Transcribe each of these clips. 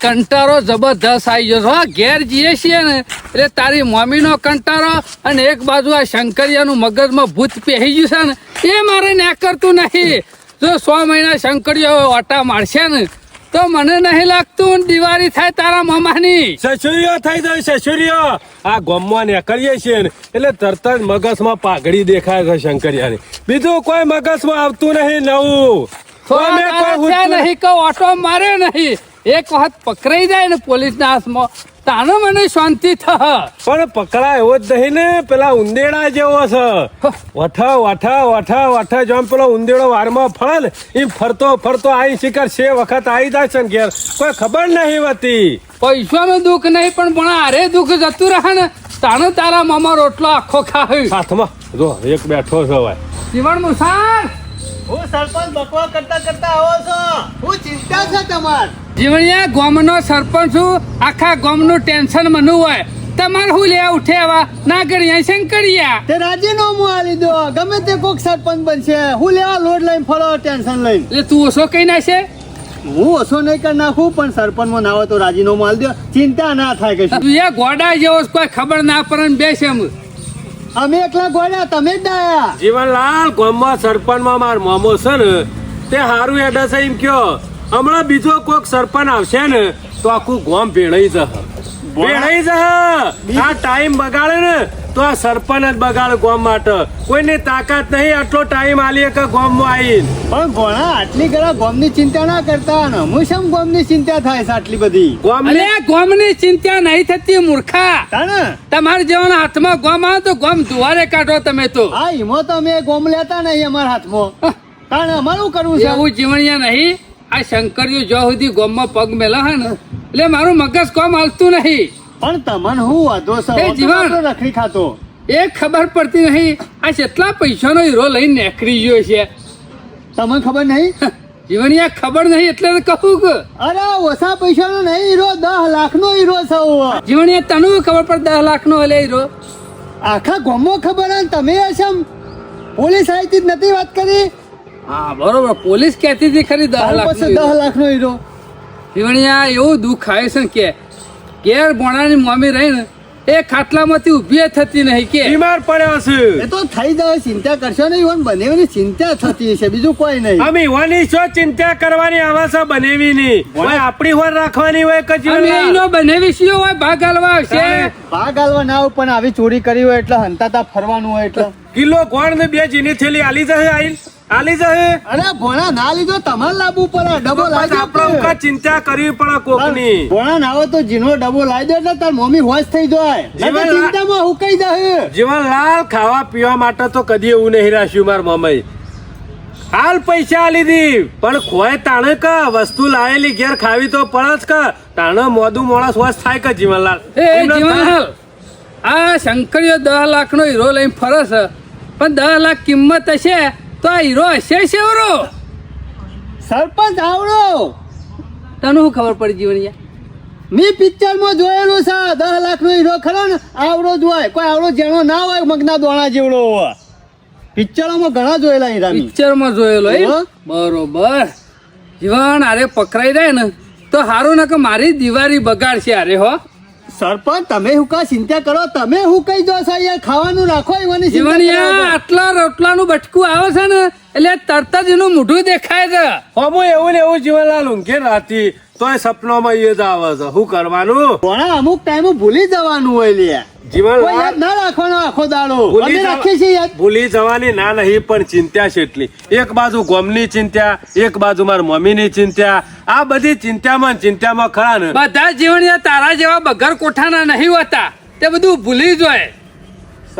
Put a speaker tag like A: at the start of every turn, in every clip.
A: કંટારો જબરદસ્ત આવી ગયો છે. ઘેર જઈએ છીએ ને એટલે તારી મમ્મીનો કંટારો અને એક બાજુ આ શંકરિયાનું મગજમાં ભૂત પહેરી ગયું છે ને એ મારે ના કરતું નહીં. જો 100 મહિના શંકરિયા ઓટા મારશે ને તો મને નહીં લાગતું દિવાળી થાય તારા મામાની.
B: સસુરીઓ થઈ જાય સસુરીઓ. આ ગોમમાં ને કરીએ છીએ ને એટલે તરત જ મગજમાં પાઘડી દેખાય છે શંકરિયાની. બીજું કોઈ મગજમાં આવતું નહીં નવું.
A: નહીં કે ઓટો મારે નહીં. એક વખત પકડાઈ જાય ને પોલીસના હાથમાં તાનો મને શાંતિ થશે.
B: પણ પકડાય એવો જ નહીં ને, પેલા ઉંદેડા જેવો છે. વઠા વઠા વઠા વઠા જેમ પેલો ઉંદેડો વારમાં ફળે ને એમ ફરતો ફરતો આવી શિકાર 6 વખત આવી જાય છે ને ઘેર કોઈ ખબર નહીં હોતી.
A: પૈસાનું દુઃખ નહીં પણ હારે દુઃખ જતું રહે ને તાનો તારા મામા રોટલો આખો ખાય.
B: હાથમાં જો એક બેઠો છે ભાઈ.
A: જીવન મુસાર
C: હું સરપંચ બકવા કરતા કરતા આવો છો. હું ચિંતા છે તમાર.
A: જીવણિયા ગામનો સરપંચ છું. આખા ગામનું ટેન્શન મને હોય. તમારે હું લેવા ઉઠ્યા ના ગણ્યા શંકરિયા
C: તે રાજીનામું આલી દો. ગમે તે કોક સરપંચ બનશે. હું લેવા લોડ લઈને ફરો ટેન્શન લઈને.
A: એટલે તું ઓછો કઈ નાખશે.
C: હું ઓછો નહીં કરી નાખું પણ સરપંચમાં ના હોય તો રાજીનામું આલી દો. ચિંતા ના થાય કે
A: તું એ ગોડા જેવો કોઈ ખબર ના પડે ને બેસે એમ.
C: અમે એકલા ગોળ્યા તમે જ ડાયા.
B: જીવનલાલ ગામમાં સરપંચમાં માર મામો છે ને તે હારું એડે છે એમ કયો. હમણાં બીજો કોક સરપંચ આવશે ને તો આખું ગામ ભેણાઈ જશે. ભેણાઈ જશે. આ ટાઈમ બગાડે ને તો આ સરપંચ જ બગાડે ગામ માટે. કોઈની તાકાત નહીં આટલો ટાઈમ આલીએ કે ગામમાં આવીને.
C: પણ ઘણા આટલી ઘણા ગોમની ચિંતા ના કરતા ને હું શેમ ગોમની ચિંતા થાય છે આટલી બધી.
A: અરે ગામની ચિંતા નહીં થતી મૂર્ખા.
C: તાને
A: તમારા જેવાના હાથમાં ગામ આવે તો ગામ દુવારે કાઢો તમે તો.
C: હા ઈમો તો અમે ગોમ લેતા નહીં અમારા હાથમાં. તાને અમારું કરવું છે.
A: એવું જીવણિયા નહીં. આ શંકરિયો જ્યાં સુધી ગામમાં પગ મેલા હે ને એટલે મારું મગજ કામ હાલતું નહીં.
C: પણ તમને હું વાંધો છે?
A: જીવન
C: રખડી ખાતો
A: એક ખબર પડતી નહીં. આ કેટલા પૈસાનો હીરો લઈને નીકળી ગયો છે
C: તમને ખબર નહીં?
A: જીવણિયા ખબર નહીં એટલે કહું કે
C: અરે ઓછા પૈસાનો નહીં હીરો 10 લાખનો હીરો છે.
A: જીવણિયા તને ખબર પડે 10 લાખનો હલે હીરો
C: આખા ગામમાં ખબર હે તમે હશમ. પોલીસ આવી જ નથી વાત કરી.
A: હા બરોબર પોલીસ કહેતી હતી ખરી 10 લાખ
C: 10 લાખનો હીરો.
A: જીવણિયા એવું દુઃખ આવે છે ને કે ઘેર ભોણાની મમ્મી રહી ને એ ખાટલામાંથી ઉભી થતી નહીં કે
B: બીમાર પડ્યો છે.
C: એ તો થઈ જાય ચિંતા કરશો નહીં. ઈવન બનેવીની ચિંતા થતી છે બીજું કોઈ નહીં.
B: અમે ઈવાની શું ચિંતા કરવાની આવે છે બનેવીની. કોઈ આપણી હોર રાખવાની હોય કે
A: અમે એનો બનેવીસીઓ હોય ભાગ હાલવા આવશે.
C: ભાગ હાલવા ના હોય પણ આવી ચોરી કરી હોય એટલે હંતાતા ફરવાનું હોય એટલે
B: કિલો ગોળ ને 2 જીની થેલી આલી જશે આલી જશે.
C: અરે ભોણા ના લીધો તમારે લાવવું પડે. ડબો લાવી
B: આપણે ચિંતા કરવી પડે કોકની.
C: ભોણા ના હોય તો જીનો ડબો લાવી દો એટલે તાર મમ્મી હોશ થઈ જાય. ચિંતામાં હુકાઈ જાય.
B: જીવનલાલ ખાવા પીવા માટે તો કદી એવું નહીં રાખ્યું માર મમ્મી. હાલ પૈસા આલી દી પણ ખોય તાણે કે વસ્તુ લાવેલી ઘેર ખાવી તો પડે જ કે તાણે મોદું મોણસ હોશ થાય કે જીવનલાલ.
A: જીવનલાલ આ શંકરિયો 10 લાખનો હીરો લઈને ફરે છે પણ 10 લાખ કિંમત હશે તો આ હીરો હશે શેવરો.
C: સરપંચ આવડો
A: તને શું ખબર પડી જીવણિયા?
C: મેં પિક્ચરમાં જોયેલું છે 10 લાખનો હીરો ખરો ને આવડો જ હોય. કોઈ આવડો જેનો ના હોય મગના દોણા જેવડો હોય. પિક્ચરોમાં ઘણા જોયેલા હીરા.
A: પિક્ચરમાં જોયેલો બરોબર. જીવન આરે પકડાઈ જાય ને તો હારું ને કે મારી દિવાળી બગાડશે આરે હો.
C: સરપંચ તમે હું કા ચિંતા કરો? તમે હું કઈ દો છો યાર? ખાવાનું રાખો એવાની
A: જીવણિયા આટલા રોટલાનું બટકું આવે છે ને એટલે તરત જ એનું મોઢું દેખાય છે.
B: હમું એવું ને એવું જીવનલાલ ઊંઘે રાતી તોય સપનામાં એ જ આવે છે. શું કરવાનું?
C: પણ અમુક ટાઈમ ભૂલી જવાનું હોય લે.
B: જીવનલાલ
C: યાદ ના રાખવાનો આખો દાડો. અમે રાખીએ છીએ યાદ.
B: ભૂલી જવાની ના નહીં પણ ચિંતા છે એટલી. એક બાજુ ગામની ચિંતા એક બાજુ મારા મમ્મીની ચિંતા. આ બધી ચિંતામાં ખરા ને
A: બધા જીવણિયા તારા જેવા બગર કોઠાના નહીં હોતા. તે બધું ભૂલી જાય.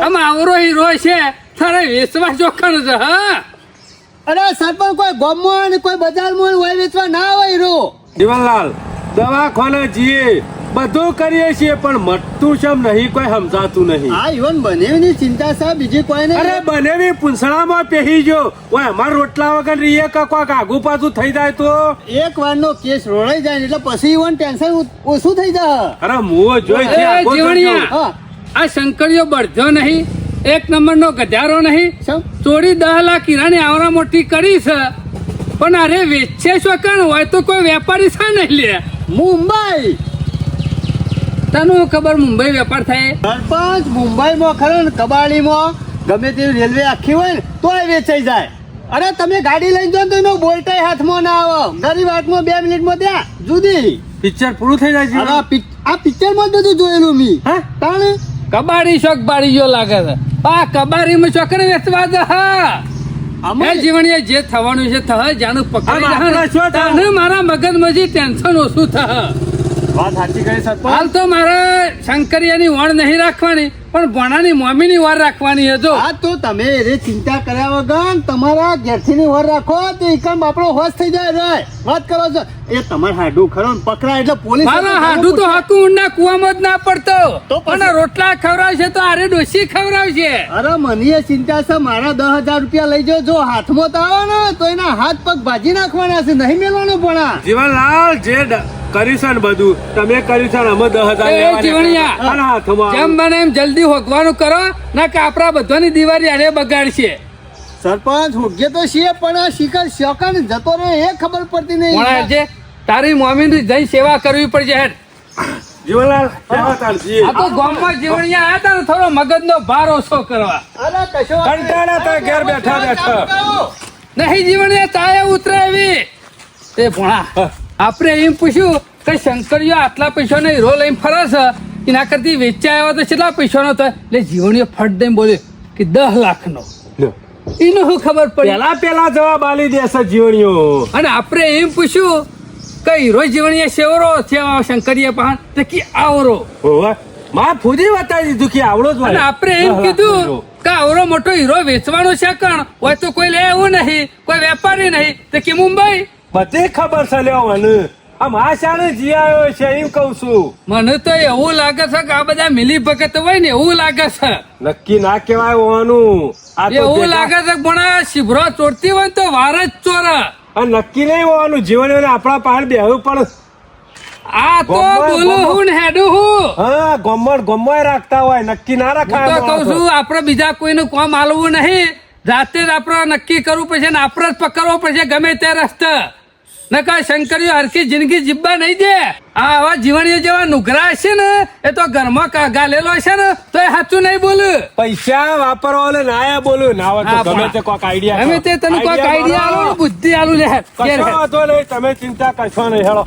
A: આમ આવરો હીરો છે તારે વેચવા ચોખણ છે. હા
C: અરે સરપંચ કોઈ ગામમાં કોઈ બજારમાં હોય વેચવા ના હોય હીરો.
B: જીવનલાલ દવાખાને જઈએ બધું કરીએ છીએ પણ મટતું શમ નહીં કોઈ સમજાતું નહીં.
C: હા ઈવન બનેવીની ચિંતા છે બીજી કોઈ નહીં.
B: અરે બનેવી પૂંછડામાં પહેરી જો ઓય અમાર રોટલા વગર રહીએ કે કોઈક આગુ પાછું થઈ જાય તો
C: એક વારનો કેસ રોડાઈ જાય એટલે પછી ઈવન ટેન્શન ઓછું થઈ જાય.
B: અરે મુઓ જોઈ છે આગો
A: જીવણિયા આ શંકરિયો બળજો નહીં. 1 નંબરનો ગધારો નહીં. ચોરી 10 લાખ હીરાની આવરા મોટી કરી છે પણ અરે વેચે શું કણ હોય તો કોઈ વેપારી શા નહીં લે.
C: મુંબઈ.
A: તને ખબર મુંબઈ વેપાર થાય?
C: સરપંચ મુંબઈમાં ખરો ને કબાડીમાં ગમે તેવી રેલવે આખી હોય ને તોય વેચાઈ જાય. અરે તમે ગાડી લઈને જો ને તો એનો બોલ્ટાય હાથમાં ના આવે. ગરીબ હાથમાં 2 મિનિટમાં ત્યાં જુદી.
B: પિક્ચર પૂરું થઈ જાય
C: અરે આ પિક્ચરમાં જ બધું જોયેલું મી.
B: હા?
C: તાણે
A: કબાડી શોખ બાળી ગયો લાગે છે. આ કબાડીમાં ચોકને વેચવા દે હા.
C: અમે
A: એ જીવણીએ જે થવાનું છે થશે, જાનું પકડી
B: આમ આપણે
A: જાય
B: શું થવાનું?
A: તને મારા મગજમાં જે ટેન્શન ઓછું થશે.
C: વાત સાચી કરી સરપંચ.
A: હાલ તો મારે શંકરિયાની વણ નહીં રાખવાની, પણ ભણાની મમ્મીની વાર રાખવાની છે. જો
C: હા તો તમે એ ચિંતા કર્યા વગર તમારા ઘેરથી વર રાખો તો એકમ આપણો હોશ થઈ જાય રે. વાત કરો છો એ તમારે હાડું ખરો ને પકડાય એટલે પોલીસ
A: મારા હાડું તો હાકું ઊંડા કુવામાં જ ના પડતો.
C: તો પછી?
A: પણ રોટલા ખવડાવશે તો આરે ડોસી ખવડાવશે.
C: અરે મને એ ચિંતા છે મારા 10,000 રૂપિયા લઈ જાઓ. જો હાથમાં તો આવે ને તો એના હાથ પગ ભાજી નાખવાના છે, નહીં મેળવાનું પણ આ.
B: જીવનલાલ જે કર્યું છે ને બધું તમે કર્યું છે ને અમે 10,000
A: એ
B: લેવાના.
A: જીવણિયા.
B: અને હાથમાં
A: જેમ બને એમ જલ્દી હોગવાનું કરો, ના કે આપણા બધાની દિવાળી આરે બગાડશે.
C: સરપંચ હોગ્ય તો છીએ પણ આ શિખર શોકન જતો રહે એ ખબર પડતી નહીં.
A: પણ જે તારી મમ્મીની જઈ સેવા કરવી પડશે. હેડ.
B: જીવનલાલ સેવા તારજી.
A: આ તો ગામમાં જીવણિયા આયા તા ને થોડો મગજનો ભાર ઓછો કરવા.
C: અરે કશો વાંધો નહીં.
B: કંટાળા તો ઘેર બેઠા બેઠા.
A: નહીં જીવણિયા તાએ ઉતરે એવી. એ ભણા આપણે એમ પૂછ્યું કે શંકરીયો આટલા પૈસાનો હીરો લઈને ફરે છે, એના કરતી વેચાય આવ્યો તો કેટલા પૈસાનો થાય? એટલે જીવણીઓ ફટ દઈને બોલ્યો કે 10 લાખનો.
B: લ્યો.
A: એનું શું ખબર પડી?
B: પેલા જવાબ આલી દેશે જીવણીઓ.
A: અને આપણે એમ પૂછ્યું કે હીરો જીવણીએ સેવરો છે શંકરીય પહાણ તો કે આવરો.
B: ઓવે. માં ફૂદી બતાવી દીધું કે આવડો જ હોય.
A: અને આપણે એમ કીધું કે આવરો મોટો હીરો વેચવાનો છે કણ હોય તો કોઈ લે એવું નહીં, કોઈ વેપારી નહીં તો કે મુંબઈ.
B: બધી ખબર છે લ્યો મને. આ માશાને જી આવ્યો છે એમ કઉ છું.
A: મને તો એવું લાગે છે કે આ બધા મિલી ભગત હોય ને એવું લાગે છે.
B: નક્કી ના કેવાય હોવાનું. આ તો
A: એવું
B: ભેગા-
A: લાગે છે કે પણ શિભરો ચોરતી હોય ને તો વાર જ ચોરા.
B: આ નક્કી નહીં હોવાનું. જીવન આપણા પહાડ બેહવું પણ
A: આ તો
B: ગોમમાં-
A: બોલું હું ને હેડું હું.
B: હા ગોમમાં રાખતા હોય નક્કી ના
A: હું તો
B: રખાય.
A: કઉ છું આપણે બીજા કોઈનું કામ આલવું નહીં. જાતે જ આપણે નક્કી કરવું પડશે ને આપણે જ પકડવો પડશે ગમે તે રસ્તે. નકા શંકરીઓ હરખી જિંદગી જીવવા નહીં દે. આ આવા જીવણીઓ જેવા નુગરા હશે ને એ તો ઘરમાં ગાલેલો હશે ને તો એ સાચું નહીં બોલું.
B: પૈસા વાપરવા વાળે ના આયા બોલું ના હોય
A: હા,
B: તો ગમે
A: પણ
B: તે કોઈક આઈડિયા
A: ગમે તે તને કોઈક આઈડિયા આલો ને બુદ્ધિ આલુ લે. ઘેર
B: કશો
A: હેડ.
B: વાંધો નહીં. તમે ચિંતા કરશો નહીં હેળો.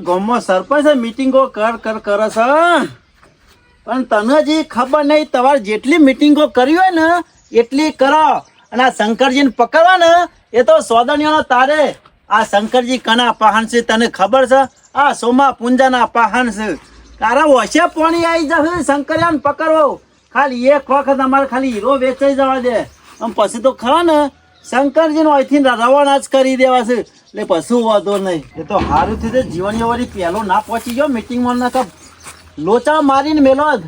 C: ગામમાં સરપંચ મીટિંગો કરે છે પણ તને જે ખબર નહીં તમારે જેટલી મીટિંગો કરી હોય ને એટલી કરો. અને આ શંકરજીને પકડવા ને એ તો સોદણીઓનો તારે. આ શંકરજી કના પાહન છે તને ખબર છે? આ સોમા પુંજાના પાહન છે. તારા ઓછે પાણી આવી જશે શંકરિયાને પકડવો. ખાલી એક વખત અમારે ખાલી હીરો વેચાઈ જવા દે. આમ પછી તો ખરા ને શંકરજીનો અહીંથી રવાના જ કરી દેવા છે. એટલે પશુ વાંધો નહીં. એ તો સારું થયું જીવણીઓ વળી પહેલો ના પહોંચી ગયો મીટિંગમાં ના લોચા મારીને મેલો જ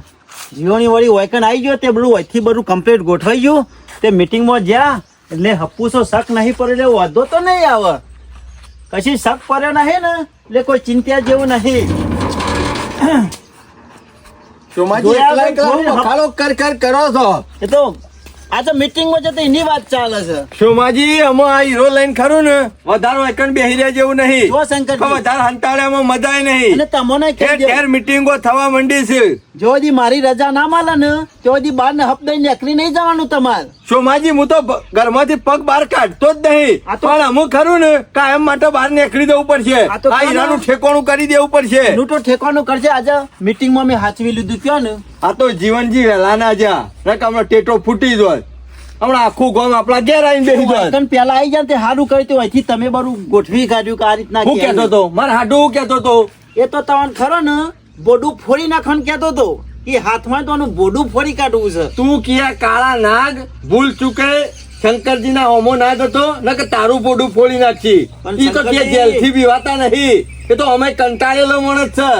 C: જીવણી વળી વૈકન આવી ગયો. તે બધું અહીંથી બધું કમ્પ્લીટ ગોઠવાઈ ગયું. તે મીટિંગમાં જ્યાં એટલે હપ્પુસો શક નહીં પડે એટલે વાંધો તો નહીં આવે. કશી શક પડ્યો નહીં ને એટલે કોઈ ચિંતા જેવું નહીં. એ તો આ તો મીટિંગમાં જતો એની વાત ચાલે છે.
D: સોમાજી અમે આ હીરો લઈને ખરું ને વધારે એકણ બેહી રહ્યા જેવું નહીં.
C: જો શંકરજી.
D: પણ વધારે હંતાળ્યામાં મજાય નહીં.
C: અને તમને કહી
D: ઠેર
C: દે
D: ઠેર મીટિંગો થવા માંડી છે.
C: જો દી મારી રજા ના માલે ને તો દી બહાર ને હપ્તે નીકળી નહીં જવાનું તમારે.
D: સોમાજી હું તો ઘરમાંથી પગ બહાર કાઢતો જ નહીં.
C: આ તો-
D: પણ અમુક ખરું ને કાયમ માટે બહાર નીકળી દેવું પડશે.
C: આ તો
D: આ હીરાનું ઠેકાણું કરી દેવું પડશે.
C: એનું તો ઠેકવાનું કરશે. આજે મીટિંગમાં મેં હાચવી લીધું કયો ને
D: આ તો જીવનજી વહેલા ના જ્યાં હમણાં ટેટો ફૂટી જાય. હમણાં આખું ગામ આપણા ઘેર આવીને બેસી જાય.
C: વાયકણ પેલા આવી જાય ને તે સારું કર્યું હતું. અહીંથી તમે બધું ગોઠવી કાઢ્યું કે આ રીતના
D: હું કેતો તો મારા હાડું હું કેતો તો
C: એ તો તમને ખરો ને બોડું ફોડી નાખવાનું કેતો તો એ હાથમાં તો આનું બોડું ફોડી કાઢવું છે.
D: તું કિયા કાળા નાગ ભૂલ ચૂકે શંકરજી ના હોમો ના જતો ન કે તારું પોડું ફોડી નાખી.
C: પણ
D: ઈ તો કે
C: શંકરજી-
D: જેલ થી બીવાતા નહીં. એ તો અમે કંટાળેલો માણસ છે.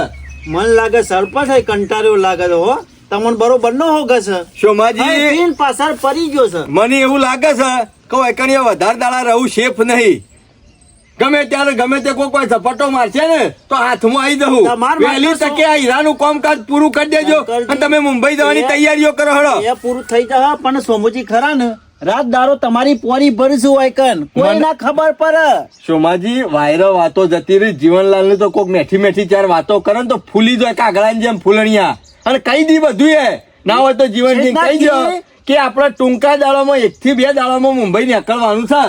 C: મન લાગે સરપંચ એ કંટાળ્યો લાગે છે હો. તમને બરોબર ન હોગે છે.
D: શોમાજી
C: પીન પાછળ પડી ગયો છે.
D: મને એવું લાગે છે કે એકણીએ વધારે દાડા રહું શેફ નહીં. ગમે ત્યારે ગમે તે કોઈ ઝપટો મારશે ને તો હાથમાં આવી દઉં.
C: તમાર
D: વહેલી
C: માટે
D: તકે આ હીરાનું કામકાજ પૂરું કરી દેજો
C: શંકરજી-
D: અને તમે મુંબઈ જવાની તૈયારીઓ કરો હળો.
C: એ પૂરું થઈ જશે પણ સોમુજી ખરા ને રાત દારો તમારી પોરી ભરશું હોય કન કોઈ ના ખબર પડે.
D: સોમાજી વાયરો વાતો જતી રહી, જીવનલાલ ને તો કોક મેઠી મેઠી ચાર વાતો કરે ને તો ફૂલી જાય કાગડાની જેમ ફૂલણિયા, અને કઈ દી બધું એ ના હોય તો જીવનજી કહી દો કે આપણા ટૂંકા દાડામાં 1 થી 2 દાડામાં મુંબઈ નીકળવાનું છે,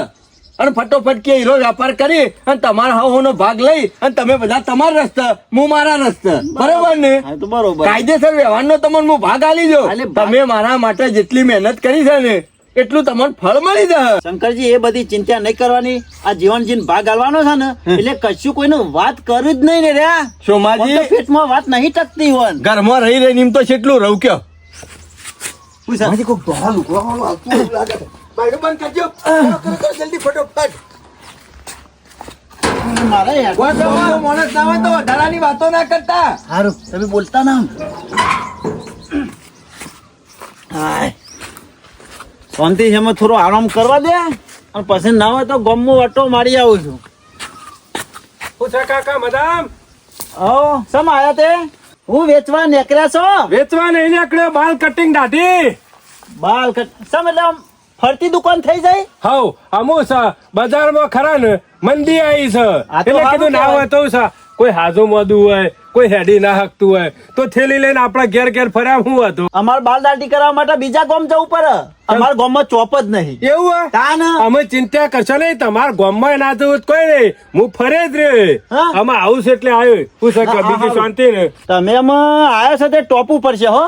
D: અને ફટોફટ કે હીરો વેપાર કરી અને તમારા હવનો ભાગ લઈ અને તમે બધા તમારા રસ્તા, હું મારા રસ્તા, બરોબર ને?
C: હા તો બરોબર.
D: કાયદેસર વ્યવહારનો તમને હું ભાગ આલી દો.
C: અલે ભાગ-
D: તમે મારા માટે જેટલી મહેનત કરી છે ને એટલું તમને ફળ મળી જાય.
C: શંકરજી એ બધી ચિંતા નહીં કરવાની. આ જીવનજીને ભાગ આલવાનો છે ને એટલે કશું કોઈનું વાત કરું જ નહીં ને રહ્યા.
D: સોમાજી
C: આમ તો પેટમાં વાત નહીં ટકતી હોય.
D: ઘરમાં રહી રહીને એમ તો કેટલું રહું કયો.
C: પૂછા.
D: કોક દોહા લુકવાનું આવતું એવું લાગે છે. બાયરો બંધ કરજો. કરો, જલ્દી ફટોફટ.
C: મારે યાર.
D: કોઈ તમારો માણસ ના હોય તો વધારાની વાતો ના કરતા.
C: હારું તમે બોલતા ના. હાય શાંતિ છે, એમાં થોડો આરામ કરવા દે અને પછી ના હોય તો ગમો વટો મારી આવું છું.
B: પૂછા કાકા મદામ
C: ઓ સમ આયા તે? હું વેચવા નીકળ્યા છો?
B: વેચવા નહીં નીકળ્યો, બાલ કટિંગ દાઢી.
C: બાલ કટ સમ એટલે આમ ફરતી દુકાન થઈ જાય.
B: હવ અમુ છે બજારમાં ખરા ને મંદી આવી છે,
C: આ તો
B: એટલે
C: સારું
B: કીધું ના
C: કહેવાય.
B: હોય તો છે કોઈ હાજુ મોદું હોય, કોઈ હેડી ના હકતું હોય તો થેલી લઈને આપણા ઘેર ઘેર ફર્યા હું હતું.
C: અમાર બાલ દાઢી કરવા માટે બીજા ગામ જવું પડે. અમારા ગામમાં ચોપ જ નહીં.
B: એવું હોય?
C: તાન
B: અમે ચિંતા કરશો નહીં, તમારા ગામમાં ના જવું તો કોઈ નહીં, હું ફરે જ રે.
C: હા?
B: અમે આવું છે એટલે આવ્યો. શું છે કે
C: હા, હા,
B: બીજી
C: હા.
B: શાંતિ ને?
C: તમે આમાં આયા છો તે ટોપ ઉપર છે હો.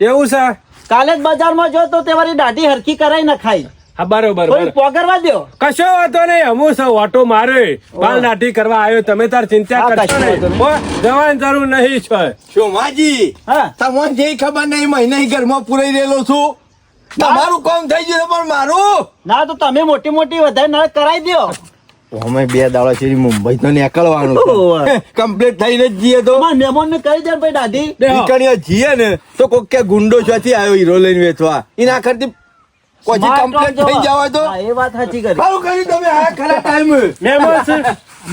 B: એવું છે?
C: કાલે જ બજારમાં જો તો તે વારી દાઢી હરખી કરાઈ નખાય.
B: હા બરોબર
C: થોડી
B: બરોબર.
C: પોગરવા દ્યો.
B: કશો વાંધો નહીં, અમુ છે ઓટો મારે બાલ નાટી કરવા આવ્યો, તમે તાર ચિંતા
C: હા,
B: કરશો
C: કશો વાંધો
B: નહીં. હો, જવાની જરૂર નહીં છે.
D: સોમાજી
C: હા
D: તમને જે ખબર નહીં, મહિના ઘરમાં પુરાઈ રહેલો છું. તમારું કામ થઈ ગયું પણ મારું
C: ના તો તમે મોટી મોટી વધારે નળ કરાઈ દ્યો.
D: અમે 2 દાડા સુધી મુંબઈ તો નીકળવાનું
C: ઓવે.
D: કમ્પ્લીટ થઈને જ જઈએ તો
C: તમારા મહેમાન ને કહી દે ભાઈ દાઢી.
D: નીકળીએ જઈએ ને તો કોક કે ગુંડો છથી આવ્યો હીરો લઈને વેચવા, એના કરતી કોઈ
C: સ્માર્ટ
D: કમ્પ્લીટ
C: જો.
D: થઈ જાવ તો
C: હા, એ વાત સાચી કરી.
D: સારું કર્યું તમે આ ખરા ટાઈમ
B: મહેમાન છે.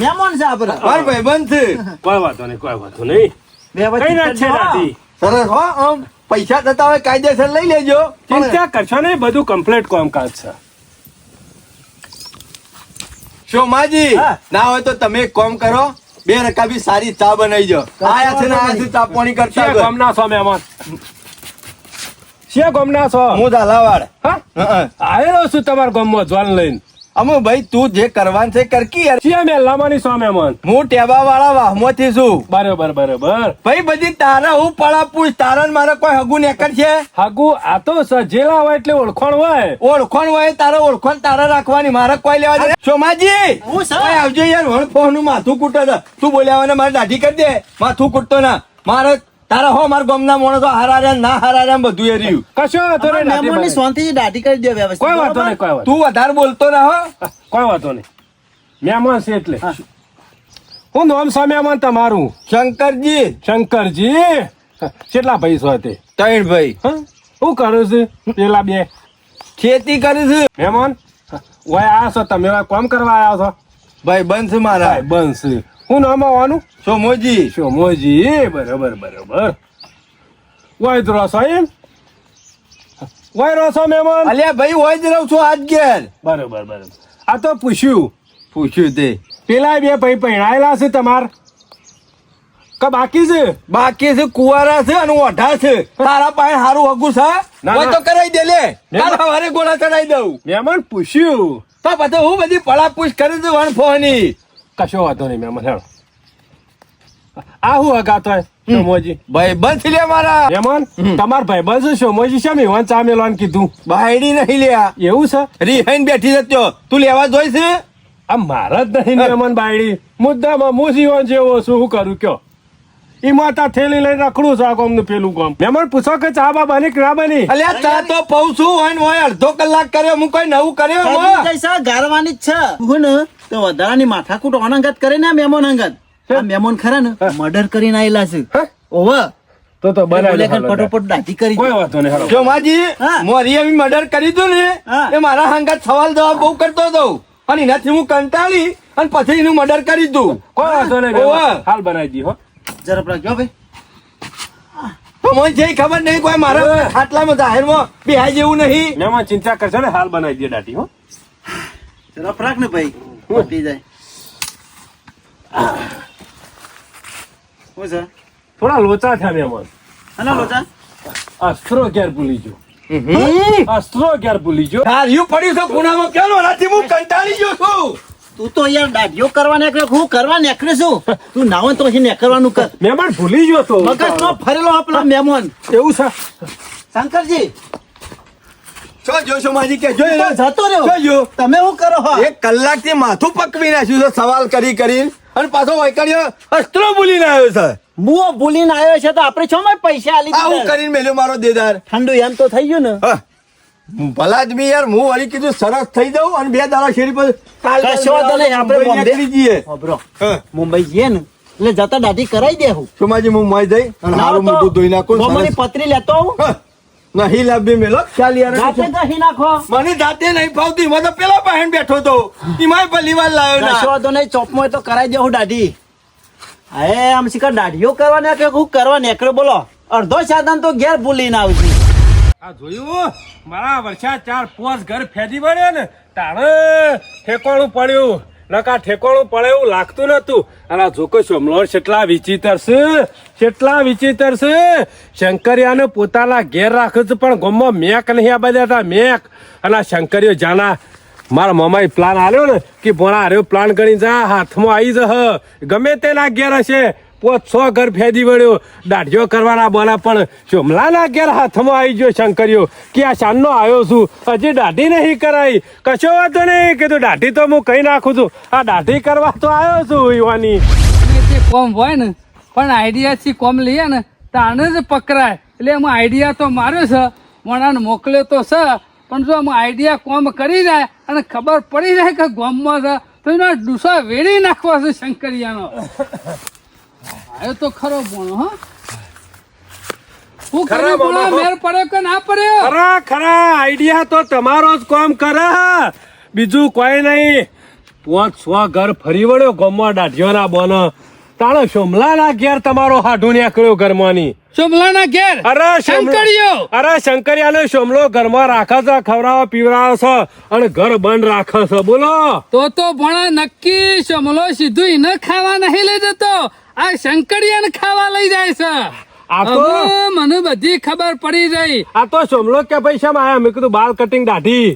C: મહેમાન છે આપડે.
D: માર ભાઈબંધ છે.
B: કોઈ વાંધો નહીં, કોઈ વાંધો નહીં.
C: બે વચ્ચે
B: કઈ ના છે
C: કરજો.
B: દાદી?
D: સરસ હો. આમ પૈસા થતા હોય કાયદેસર લઈ લેજો.
B: ચિંતા કરશો નહીં, બધું કમ્પ્લીટ કામકાજ છે.
D: શોમાજી
C: હા.
D: ના હોય તો તમે એક કામ કરો, 2 રકાબી સારી ચા બનાવી જો. આયા છે ને આયા છે ચા પાણી કરતા
B: શિયા
D: હોય.
B: ગામના છો મહેમાન? શિયા ગામના છો?
D: હું ઝાલાવાડ.
B: હા?
D: હં.
B: આવેલો છું તમારા ગામમાં જોન લઈને.
D: અમુ ભાઈ તું જે કરવાનું છે કરકી યાર.
B: શિયા મહેલામાંની છો મહેમાન?
D: હું ટેબા વાળા વાહમાંથી છું.
B: બરોબર બરોબર.
D: ભાઈ બધી તારા હું પડા પૂછ, તારા ને મારે કોઈ હગું નેકર છે?
B: હાગુ આ તો સજેલા હોય એટલે ઓળખાણ હોય.
D: ઓળખણ હોય તારે ઓળખણ તારે રાખવાની, મારે કોઈ લેવા દે. સોમાજી
C: હું સર.
D: ઓય આવજો યાર, વણ ફોનું માથું કૂટે છે. તું બોલ્યા હોય ને મારે દાઢી કરી દે. માથું કૂટતો ના મારે તારા હો મારા ગામના માણસો હારા ના હારા બધું એ રહ્યું.
B: કશો વાંધો નહીં,
C: અમારા મહેમાનની
B: દાદી
C: શાંતિથી દાઢી કરી દો વ્યવસ્થિત.
B: કોઈ વાંધો
C: બરોબર?
B: નહીં, કોઈ વાંધો
D: તું વધારે બોલતો ના હો.
B: નહીં. કોઈ વાંધો નહીં. મહેમાન છે એટલે.
C: હા.
B: હું નામ છે મહેમાન તમારું?
D: શંકરજી
B: શંકરજી. કેટલા ભાઈ છો તે?
D: 3 ભાઈ
B: હા? શું કરું છું પેલા 2
D: ખેતી કરે છે.
B: મહેમાન? ઓય આયા છો તમે, ઓય કામ કરવા આયા છો?
D: ભાઈ બંધ છે મારા.
B: બનશે. હું નામ આવવાનું?
D: સોમોજી
B: શોમોજી. બરોબર બરોબર. ઓય જ રહો છો એમ? ઓય રહો છો મહેમાન?
D: અલ્યા ભાઈ હોય જ રહું છું આજ ઘેર.
B: બરોબર બરોબર. આ તો પૂછ્યું.
D: પૂછ્યું તે
B: પેલા 2 ભાઈ પહેણાયેલા છે તમાર કે બાકી છે?
D: બાકી છે, કુવારા છે અને ઓઢા છે. તારા પાસે સારું હગું છે
B: ના,
D: હોય
B: ના.
D: તો કરાઈ દે લે. કાલ સવારે ગોળા ચડાઈ દઉં.
B: મહેમાન પૂછ્યું.
D: તો પછી હું બધી પડાપૂછ કરી દઉં વણ ફોની.
B: કશો વાંધો નહીં મહેમાન. હેડો. આ હું હગાતો હોય શોમોજી?
D: ભાઈ બંધ લે મારા.
B: મહેમાન તમાર ભાઈ બસ શોમોજી છે મેં ચા મેલવાનું કીધું.
D: બાયડી નહીં લ્યા.
B: એવું છે?
D: રીહાઈને બેઠી જતો તું લેવા જોઈ છે.
B: આ મારા જ નહીં મહેમાન બાયડી. મુદ્દામાં હું જીવન જેવો છું, શું કરું કયો? ઈ માતા થેલી લઈને રખડું છું આ ગામનું પેલું ગામ. મહેમાન પૂછો કે ચા બા બની કે ના બની?
D: અલ્યા ચા તો પઉ છું હોય ને હોય અડધો કલાક કર્યો હું કોઈ નવું કર્યો
C: દાઢી
D: હો.
C: જઈશા, ગારવાની જ છે. હું ને તો વધારાની માથાકૂટ ઓનંગત કરે ને આ મહેમાન અંગત. આ મહેમાન ખરા ને મર્ડર કરીને આયેલા છે.
B: હા?
C: ઓવે.
B: તો
C: બોલે
B: બનાવી
C: કે ફટોફટ દાઢી કરી
B: કોઈ
C: દો.
B: વાંધો નહીં. હેડો.
D: જો માજી
C: હા.
D: મોરી એવી મર્ડર કરી દઉં ને
C: હા.
D: એ મારા હંગાત સવાલ જવાબ બહુ કરતો હતો અને એનાથી હું કંટાળી અને પછી એનું મર્ડર કરી દઉં.
B: કોઈ વાંધો નહીં
D: ઓવે.
B: મહેમાન. હાલ બનાવી દી હો.
C: જરાક રાખજો ભાઈ.
D: મને જે ખબર નહીં કોઈ મારા ખાટલામાં જાહેરમાં બેહાય જેવું નહીં.
B: મહેમાન ચિંતા કરશો ને હાલ બનાવી દે દાઢી હો.
C: રફ રાખ ને ભાઈ પતી જાય. શું છે
B: થોડા લોચા થયા મહેમાન.
C: અને લોચા
B: અસ્ત્રો ઘેર ભૂલી ગયો. અસ્ત્રો ઘેર ભૂલી ગયો.
D: ધાર્યું પડ્યું છે પૂનામાં કેમ રાતે હું કંટાળી ગયો છું.
C: તું તો યાર દાઢીઓ કરવા નીકળે હું કરવા નીકળે છું તું નાવો તો પછી નીકળવાનું કર
B: મહેમાન ભૂલી ગયો તો
C: મગજમાં ફરેલો આપલો મહેમાન
B: એવું છે.
C: શંકરજી
D: છો જો સોમાજી કે જો
C: તો જતો રહ્યો
D: જો જો.
C: તમે શું કરો હો
D: 1 કલાકથી માથું પકવી નાખ્યું છે સવાલ કરી કરી અને પાછો વૈકણ્યો અસ્ત્રો ભૂલીને આવ્યો છે.
C: મુઓ ભૂલીને આવ્યો છે તો આપણે છો માં પૈસા આલી
D: આવું
C: દીધા
D: કરીને મેલ્યો મારો દેદાર.
C: ઠંડુ એમ તો થઈ ગયું ને
D: હા. ભલા આદમી યાર હું વળી કીધું સરસ થઈ જાઉં અને 2 દાડા શેરી પર
C: કશો વાંધો નહીં, આપણે
D: મુંબઈ
C: બોમ્બે.
D: નીકળી જઈએ.
C: હોભરો
D: હા.
C: મુંબઈ જઈએ ને એટલે જતા દાઢી કરાઈ દેવું
D: સોમાજી હું મોય જઈ અને મારું મોઢું ધોઈ નાખું
C: બોમ્બેની પતરી લેતો આવું
D: હા. નહીં લાભી મેલો ચાલ યાર
C: જાતે દહીં નાખો
D: મને જાતે નહીં ફાવતી મને તો પેલા પહેન બેઠો તો એમાંય પહેલી વાર લાવ્યો
C: કશો
D: ના
C: વાંધો નહીં ચોપમાં તો કરાઈ દેવું દાઢી હે આમ શીખર દાઢીઓ કરવા ને કે હું કરવા નીકળ્યો બોલો અડધો સાધન તો ઘેર ભૂલીને આવશે
B: આ જોયું મારા વર્ષા 4-5 ઘર ફેદી વળ્યા ને તાણે ઠેકોણું પડ્યું નકા ઠેકોણું પડે એવું લાગતું નતું અને આ જોકો સોમલો કેટલા વિચિત્ર છે શંકરિયાને પોતાના ઘેર રાખે છે પણ ગામમાં મેક નહીં આ બધા હતા મેક અને આ શંકરિયો જાના મારા મામાએ પ્લાન આલ્યો ને કે ભોણા હાર્યો પ્લાન કરી જા હાથમાં આવી જહ ગમે તેના ઘેર હશે 5-6 ઘર ફેદી વળ્યો દાઢીઓ કરવાના બોલા પણ સોમલાના ઘેર હાથમાં આવી ગયો શંકરિયો કે આ શાનનો આવ્યો છું હજી દાઢી નહીં કરાઈ કશો વાંધો નહીં કીધું દાઢી તો હું કહી નાખું છું આ દાઢી કરવા તો આવ્યો છું યુવાની
A: જે કોમ હોય ને પણ આઈડિયાથી કોમ લઈએ ને તાને જ પકડાય એટલે એમાં આઈડિયા તો માર્યો છે મોણાને મોકલ્યો તો છે પણ જો આમાં આઈડિયા કોમ કરી જાય અને ખબર પડી જાય કે ગામમાં છે તો એનો ડૂસા વેડી નાખવા છે શંકરિયાનો આવ્યો તો ખરો બોણો હા હું
B: ખરા
A: ખરો બોણો
B: બોણો.
A: મેર પડ્યો કે ના પડ્યો
B: ખરા આઈડિયા તો તમારો જ કામ કરે બીજું કોઈ નહીં 5-6 ઘર ફરી વળ્યો ગામમાં દાઢીઓના બોનો તાણે સોમલાના ઘેર તમારો હાડું નીકળ્યો ઘરમાંની
A: સોમલાના ઘેર શંકરિયો
B: અરે શંકરિયાનો સોમલો ઘરમાં રાખે છે ખવડાવે પીવડાવે છે અને ઘર બંધ રાખે છે બોલો
A: તો ભણા નક્કી સમલો સીધું એને ખાવા નહીં લઈ જતો આ શંકરિયાને ખાવા લઈ જાય છે
B: આ તો-
A: હવે મને બધી ખબર પડી ગઈ
B: આ તો સોમલો કે પૈસા માં આયા મેં કીધું બાલ કટિંગ દાઢી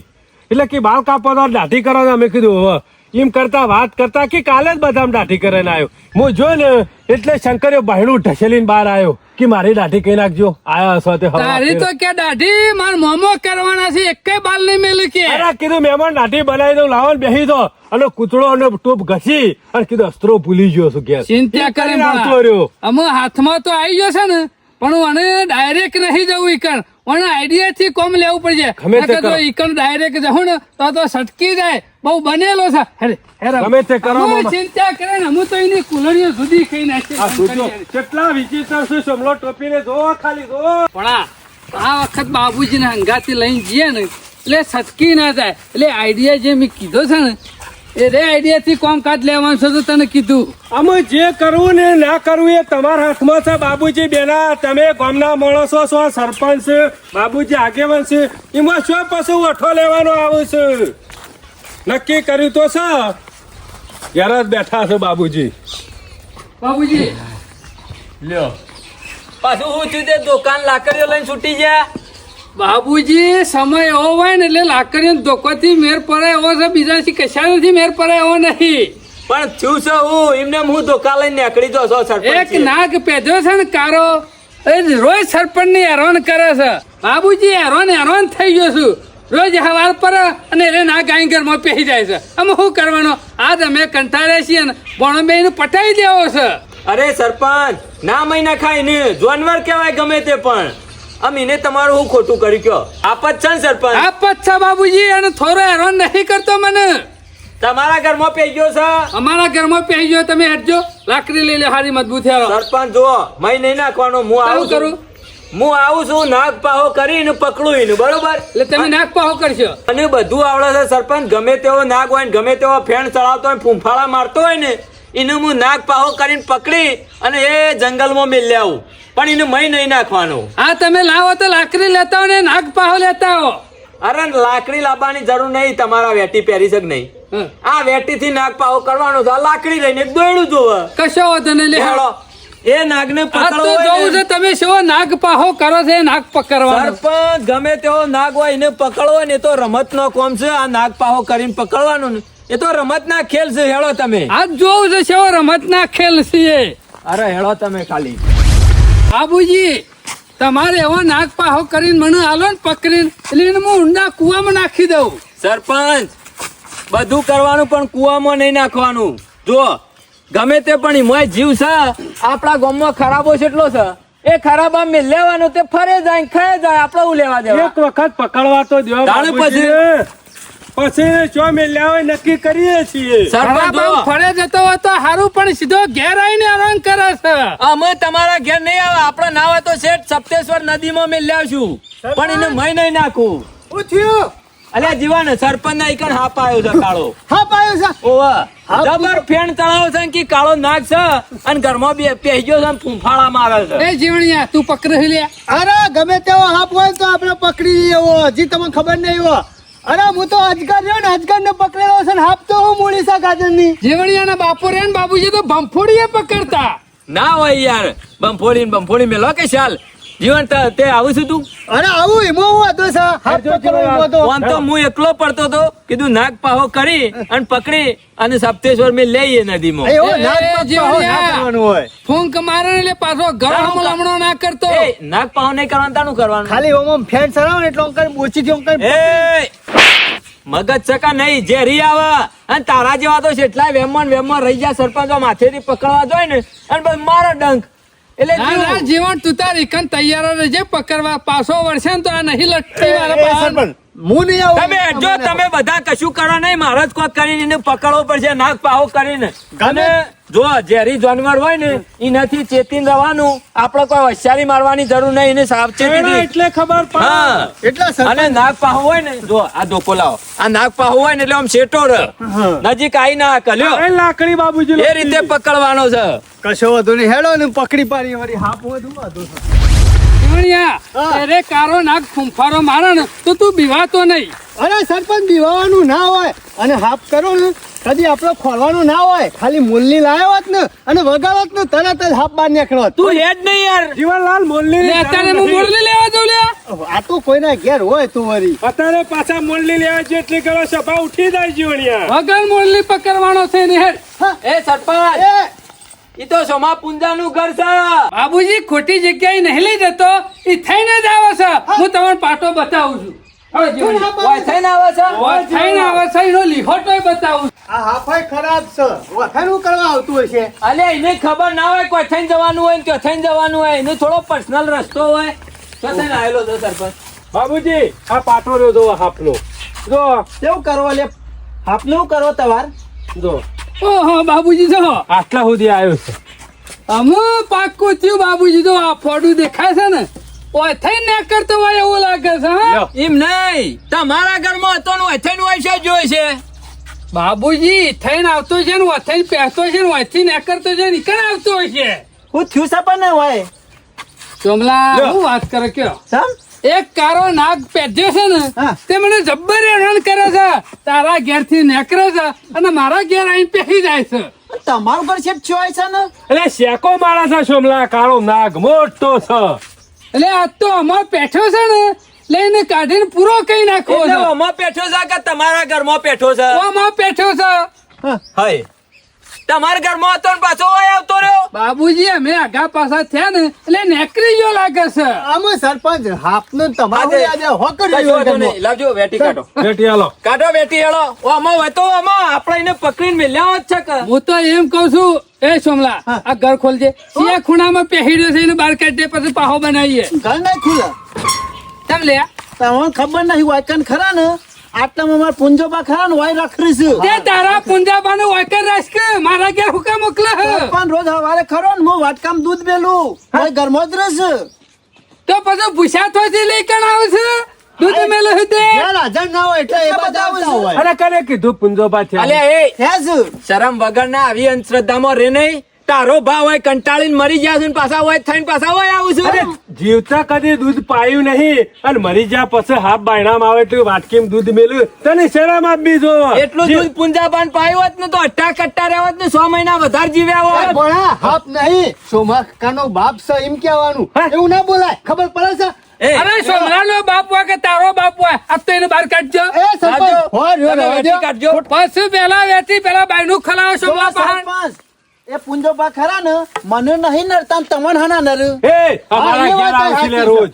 B: એટલે કે બાલ કાપો તો દાઢી કરો ને મેં કીધું હવે એમ કરતા વાત કરતા કે કાલે જ બધામ દાઢી કરીને આવ્યો હું જો ને એટલે શંકરિયો બહેણું ઢસેલીને બહાર આવ્યો કે મારી દાઢી કહી નાખજો આયા હશો તે
A: તારી તો કે દાઢી માર મોમો કરવાના છે એકે બાલ નહીં મેલી કે
B: અરે કીધું મહેમાન દાઢી બનાવી દઉં લાવો ને બેસી દો અને કૂતરો અને ટૂપ ઘસી અને કીધું અસ્ત્રો ભૂલી ગયો છું ગેસ
A: ચિંતા કરે
B: કરીને આવતો રહ્યો.
A: અમે હાથમાં તો આવી ગયો છે ને પણ મને ડાયરેક્ટ નહીં જવું ઈકણ મને આઈડિયા થી કોમ લેવું પડશે
B: ગમે તે
A: નકર જો
B: કરો.
A: ઈકણ ડાયરેક્ટ જવું ને તો સટકી જાય બહુ બનેલો છે હેરે, હેરે.
B: ગમે તે કરો,
A: અમે
B: મામા.
A: ચિંતા કરે ને હું તો એની કુલરીઓ સુધી ખાઈ નાખી
B: આ જોજો કેટલા વિચિત્ર છે સોમલો ટોપીને જોવો ખાલી જોવો
A: પણ આ વખત બાબુજીને હંગાથી લઈને જઈએ ને એટલે સટકી ના જાય એટલે આઈડિયા જે મેં કીધો છે ને એ રે આઈડિયા થી કામકાજ લેવાનું છે તો તને કીધું
B: અમે જે કરવું ને ના કરવું એ તમારા હાથમાં છે બાબુજી બેના તમે ગામના માણસો છો સરપંચ છે બાબુજી આગેવાન છે એમાં શું પાછું વઠો લેવાનો આવે છે નક્કી કર્યું તો છે ઘેર જ બેઠા છે બાબુજી
A: બાબુજી
E: લ્યો પાછું હું છું તે દુકાન લાકડીઓ લઈને છૂટી ગયા
A: બાબુજી સમય એવો હોય ને એટલે લાકડીઓ ધોકોથી મેર પડે એવો છે બીજાથી કશાથી મેર પડે એવો નહીં
E: પણ છું છે હું એમને હું દુકાન લઈને નીકળી જો છો
A: એક
E: સરપંચ
A: નાગ પેધો છે ને કારો એ રોજ સરપંચ ની હેરાન કરે છે બાબુજી હેરાન થઈ ગયો છું રોજ હવાર પર અને એ નાગ આઈ માં પહેરી જાય છે અમે શું કરવાનો આજ અમે કંટાળે છીએ ને ભણો બે નું પટાઈ દેવો છે
E: અરે સરપંચ ના મહિના ખાય ને જાનવર કહેવાય ગમે તે પણ આમ એને તમારું હું ખોટું કર્યું કયો આપત છે ને સરપંચ
A: આ પચ્છા બાબુજી અને થોડો હેરાન નહીં કરતો મને
E: તમારા ઘરમાં પી ગયો છે
A: અમારા ઘરમાં પહેરી ગયો તમે હટજો લાકડી લઈ લે હારી મજબૂત હેરો
E: સરપંચ જુઓ મય નહીં નાખવાનો હું આવું
A: કરું
E: હું આવું છું નાગ પાહો કરીને પકડું એનું બરોબર
A: એટલે તમે નાક પાહો કરશો
E: અને બધું આવડે છે સરપંચ ગમે તેવો નાગ હોય ને ગમે તેવો ફેણ ચડાવતો હોય ફૂંફાળા મારતો હોય ને એને હું નાગ પાહો કરીને પકડી અને એ જંગલમાં મેલ્યા આવું પણ એને મય નહીં નાખવાનું.
A: આ તમે લાવો તો લાકડી લેતા હો ને નાગ પાહો લેતા હો.
E: અરે લાકડી લાવવાની જરૂર નહીં, તમારા વેટી પહેરી શક નહીં.
A: હમ.
E: આ વેટી થી નાગ પાહો કરવાનો છે. આ લાકડી લઈને એક દોયડું જોવે.
A: કશો વાંધો નહીં લે.
E: હેળો. એ નાગને
A: આ તો
E: પકડવો હોય
A: જોવું
E: ને,
A: છે તમે શું નાગ પાહો કરો છે નાગ પકડવાનો.
E: સરપંચ ગમે તેવો નાગ હોય એને પકડવો હોય ને એ તો રમત નો કોમ છે. આ નાગ પાહો કરીને પકડવાનું ને એ તો રમત ના ખેલ છે. હેળો તમે.
A: આ જોવું છે શું રમત ના ખેલ છે.
E: અરે હેળો તમે ખાલી.
A: બાબુજી તમારે એવો નાગ પાહો કરીને મને હાલો ને પકડીને એટલે એને હું ઊંડા કુવામાં નાખી દઉં.
E: સરપંચ બધું કરવાનું પણ કુવામાં નહીં નાખવાનું. જો ગમે તે પણ ઈમોય જીવ છે આપણા ગામમાં ખરાબો કેટલો છે એ ખરાબ આમ લેવાનો તે ફરે જાય ને ખાય જાય આપણે હું લેવા દેવા.
B: એક વખત પકડવા તો દો
E: તાણે
B: બાપુજી. પછી ચો મેલ્યા હોય નક્કી કરીએ છીએ.
E: સરપંચ
A: ખરાબ
E: જો,
A: આમ ફળે જતો હોય તો હારું પણ સીધો ઘેર આવીને આરામ કરે છે.
E: અમે તમારા ઘેર નહીં આવે. આપણે ના હોય તો શેઠ સપ્તેશ્વર નદીમાં મેં લાવશું પણ એને મય નહીં નાખું. અલ્યા જીવાને સરપંચ ના ઈકણ હાપ આવ્યો છે કાળો. ઓવા જબર ફેણ તળાવ છે કે કાળો નાગ છે અને ઘરમાં બે પેહ્યો છે ને ફૂંફાળા મારે છે.
A: એ જીવણિયા તું પકડી લે.
C: અરે ગમે તેવો હાપ હોય તો આપણે પકડી લઈએ એવો હજી તમને ખબર નહીં એવો. અરે હું તો અજગર રહ્યો ને અજગર ને પકડેલો છે ને હાપ તો હું મૂળી છે ગાજર ની.
A: જીવણિયા ના બાપુ રે ને બાબુજી તો ભંફોડીએ પકડતા.
E: ના હોય યાર બંફોડી મેલો કે ચાલ જીવન તે આવું છું તું.
C: અરે આવું એમાં હું હતો છે હાપ પકડવો એમાં તો.
E: આમ તો હું એકલો પડતો હતો કીધું નાગ પાહો કરી અને પકડી અને સપ્તેશ્વર મેં લઈએ નદીમાં.
C: એવો
A: એ,
C: નાગ
A: એ,
C: પકડવો
A: જીવણિયા.
C: ના કરવાનું હોય.
A: ફૂંક મારે ને એટલે પાછો ઘર હમણાં ના કરતો.
E: એ નાગ પાહો નહીં કરવાનું તાનું કરવાનું.
C: ખાલી ઓમ ફેન સરાવ ને એટલે ઓંકર ઓછી થી ઓંકર
E: એ મગજ ચકા નહીં ઝેરી આવે અને તારા જેવા તો કેટલાય વેમમાં રહી જાય. સરપંચો માથેથી પકડવા જોઈએ ને અને બસ મારો ડંક એટલે
A: ના ના
E: જીવ.
A: જીવણ તું તારી કન તૈયાર રહેજે પકડવા. પાછો વર્ષે ને તો આ નહીં લટકી વાળા
C: એ
A: પાહા.
C: સરપંચ, હું નહીં આવું.
E: તમે જો તમે બધા કશું કરો નહીં મારે જ કોક કરીને એને પકડવો પડશે નાગ પાહો કરીને. અને જો ઝેરી જાનવર હોય ને એનાથી ચેતીને રહેવાનું. આપણે કોઈ હોશિયારી મારવાની જરૂર નહીં. એને સાવચેતી
B: એટલે ખબર પડે.
E: હા
C: એટલા સરપંચ.
E: અને નાગ પાહો હોય ને જો આ ધોકો લાવો. આ નાગ પાહો હોય ને એટલે આમ શેટો રહે નજીક આઈ ના કલ્યો
B: એ લાકડી બાબુજી
E: એ રીતે પકડવાનો છે.
C: કશો વાંધો નહીં હેડો ને પકડી પાડી વળી હાપ હોય તો વાંધો છે.
A: જીવણિયા
C: હા.
A: અરે કારો નાગ ફૂંફારો મારે ને તો તું બીવાતો નહીં.
C: અરે સરપંચ દીવાનું ના હોય અને હાફ કરો ને કદી આપણે ખોલવાનું ના હોય. ખાલી મૂલની લાયો હોત ને અને વગાડત ને તરત જ હાફ બહાર નીકળો.
E: તું હેડ નહીં યાર.
B: જીવનલાલ મોરલી
A: લે અત્યારે હું મોરલી લેવા જાઉં લે.
C: આ તો કોઈના ઘેર હોય તું વળી.
B: અત્યારે પાછા મોરલી લેવા જેટલી કરો સભા ઉઠી જાય જીવણિયા.
A: વગર મોરલી પકડવાનો છે ને હેડ.
E: એ સરપંચ
C: એ
E: ઈ તો સોમા પુંજાનું ઘર છે.
A: બાબુજી ખોટી જગ્યાએ નહીં લઈ જતો એ થઈને જ આવે છે. હું તમને પાટો બતાવું છું. હવે જીવણિયા.
E: ઓય થઈને આવે છે.
A: ઓય થઈને આવે છે એનો લીહોટોય બતાવું છું.
C: આ હાફાઈ ખરાબ છે. વખાણું કરવા આવતું હશે.
E: અલે એને ખબર ના હોય કોઈ થઈને જવાનું હોય ને ત્યાં થઈને જવાનું હોય. એનો થોડો પર્સનલ રસ્તો હોય તો થઈને આવેલો છે સરપંચ.
B: બાબુજી આ પાટો રહ્યો જો હાફનો જો
C: કેવું કરો લે હાફનું કરો તમાર.
B: જો
A: ઓહો બાબુજી જો
B: આટલા સુધી આવ્યો છે.
A: અમુ પાક્કું થયું બાબુજી તો આ ફોડું દેખાય છે ને ઓય થઈને ના કરતો હોય એવું લાગે છે. હા
B: લ્યો.
E: એમ નહીં તમારા ઘરમાં હતો ને ઓય થઈને હોય છે જોઈ છે.
A: બાબુજી થઈને આવતો છે ને થઈને પહેરતો છે ને ઓયથી ના કરતો છે ને ઈકણ આવતો હોય છે.
C: હું થયું છે પણ ને હોય.
A: ચોમલા
B: લ્યો.
A: હું વાત કરે કયો
C: સમ
A: એક કારો નાગ પેઢ્યો છે ને
C: હા.
A: તે મને જબ્બર હેરાન કરે છે. તારા ઘેર થી નીકળે છે અને મારા ઘેર આવીને પહેરી જાય છે.
C: તમારું ઘર છે ચોય છે ને.
B: એટલે શેકો મારા છે સોમલા કાળો નાગ મોટો છે.
A: એટલે આ તો અમાર પેઠો છે ને લઈને કાઢીને પૂરો કઈ નાખવો
E: એટલે
A: છે.
E: ઓમાં પેઠો છે કે તમારા ઘરમાં પેઠો છે?
A: આમાં પેઠો છે.
E: હાય તમારા ઘરમાં હતો ને પાછો ઓય આવતો રહ્યો.
A: બાબુજી અમે આગા પાછા થયા ને એટલે નેકરી ગયો લાગે છે.
C: આમાં સરપંચ હાફનું તમારું
E: આજે
C: આજે હોકર
E: કશું વાંધો નહીં. લાવજો વેટી કાઢો.
B: બેટી હાલો.
E: કાઢો વેટી હેળો. ઓમાં હોય તો ઓમાં આપણે એને પકડીને મેલ્યા હોત છે કે.
A: હું તો એમ કઉ છું એ સોમલા આ ઘર ખોલજે. સિયા ખૂણામાં પહેરી રહ્યો છે એને બહાર કાઢી દે પછી પાહો બનાવીએ.
C: ઘર નહીં ખુલે.
A: તેમ લે
C: તમને ખબર નહીં વાયકન ખરા ને આટલામાં મારા પુંજોબા ખરા ને વાય રાખરી
A: તે તારા પુંજાબાનું વાકર રાખ કે મારા ઘેર હુકા મોકલે હે.
C: પણ રોજ સવારે ખરો ને હું વાટકામ દૂધ બેલું હોય ઘરમાં જ રહેશે.
A: તો પછી ભૂસા થોથી લઈ કણ આવે છે. દૂધ મેલું છે તે
C: ઘેર હાજર ના હોય એટલે એ બધા આવતા હોય
B: અરે કરે કીધું પુંજોબા છે
E: અલ્યા એ
C: હેજ
E: શરમ વગર ના આવી અંધશ્રદ્ધામાં રે નહીં. તારો ભાવ હોય કંટાળીને મરી ગયા છે ને પાછા હોય થઈને પાછા હોય આવું
B: અરે
E: છું.
B: જીવતા કદી દૂધ પાયું નહીં અને મરી ગયા પછી હાફ બાયણામાં આવે તો વાટકીમાં દૂધ મેલ્યું તને શરમ આપવી જો
E: એટલું દૂધ પુંજાબાન પાયું હોત ને તો અટ્ટા કટ્ટા રહેવત ને 6 મહિના વધારે જીવ્યા હોત.
F: ભણા હાપ નહીં સોમાકાનો બાપ છે એમ કહેવાનું એવું ના બોલાય ખબર પડે છે
E: એ,
A: અરે સોમલાનો બાપ હોય કે તારો બાપ હોય આ તો એને બહાર કાઢજો
F: એ સરપંચ
E: કાઢજો.
F: હો રહ્યો
E: તમે
F: રહેવા
E: વેઠી
F: દ્યો.
E: કાઢજો.
A: પછી પેલા વેચી પેલા બાયનું ખલાવો સોમલા પહાણ
C: સરપંચ એ પુંજોબા ખરા ને મને નહીં નડતા ને તમને હાના નર
B: એ અમારા
F: હા, એ
B: ઘેર
F: વાત
B: આવશે લે
F: સાચી
B: રોજ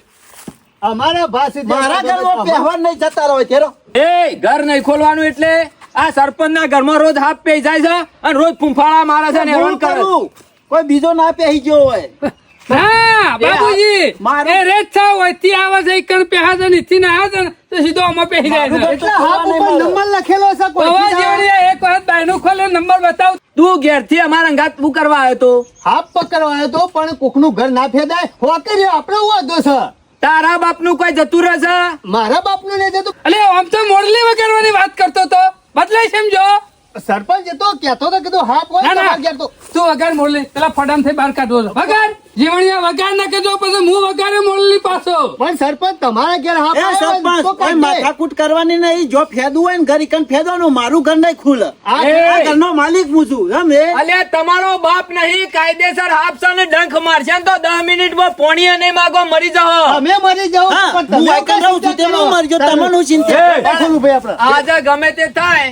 F: અમારા ભાષી
C: મારા ઘરમાં પહેવાર નહીં જતા રહો તેરો
E: એ ઘર નહીં ખોલવાનું એટલે આ સરપંચ ના ઘરમાં રોજ હાફ પે જાય છે અને રોજ ફૂંફાળા મારે છે ને હેરાન
C: હું
E: કરે.
C: કરું કોઈ બીજો ના પહેરી ગયો હોય
A: હા બાબુજી
C: મારું-
A: એ રેત છા હોય થી આવે છે એકણ પહેા છે નીથી ના આવે છે ને તો સીધો આમાં પહેરી જાય છે
C: મારું
F: એટલે હાપ ઉપર નંબર લખેલો છે
A: હવે
F: કોઈ
A: જેવડી એક વખત બાયનું ખોલે નંબર બતાવ
E: તું ઘેરથી અમારા અંગાત શું કરવા આવ્યો તો?
F: હાપ પકડવા આવ્યો તો પણ કોકનું ઘર ના ફેદાય હોકરી આપણે વાંધો છે
E: તારા બાપનું કોઈ જતું રહેશે?
F: મારા બાપનું નહીં જતું
A: અલે આમ તો મોડલી વગાડવાની વાત કરતો તો બદલાય સમજો
F: સરપંચ એ તો કહેતો હતો કીધું હાપ હોય
A: ના ના
F: તમારા ઘેર તો
A: તું વગાડ મોડલી પેલા ફડામ થી બહાર કાઢવો છો વગાડ જીવણિયા વગાડ ના કહેજો પછી હું વગાડે મોડલી પાછો
F: પણ સરપંચ તમારા ઘેર હાપ
C: એ
F: આવ્યો હોય
C: સરપંચ
F: તો
C: કોઈ
F: કાઢી દે.
C: માથાકૂટ કરવાની નહીં જો ફેદવું હોય ને ઘર ઈકન ફેદવાનું મારું ઘર નહીં ખુલે
F: આ
C: આ ઘરનો માલિક હું છું એમ એ
E: અલ્યા તમારો બાપ નહીં કાયદેસર હાફસો ને ડંખ મારશે ને તો 10 મિનિટમાં પોણીએ નહીં માગો મરી જાઓ.
F: અમે મરી જાવ
C: હા,
F: પણ
C: હું
F: તમે
C: આઈકન રહું છું તેમાં મરજો તમને હું ચિંતા
B: એ,
F: ખોલું ભાઈ આપણે
E: આજે ગમે તે થાય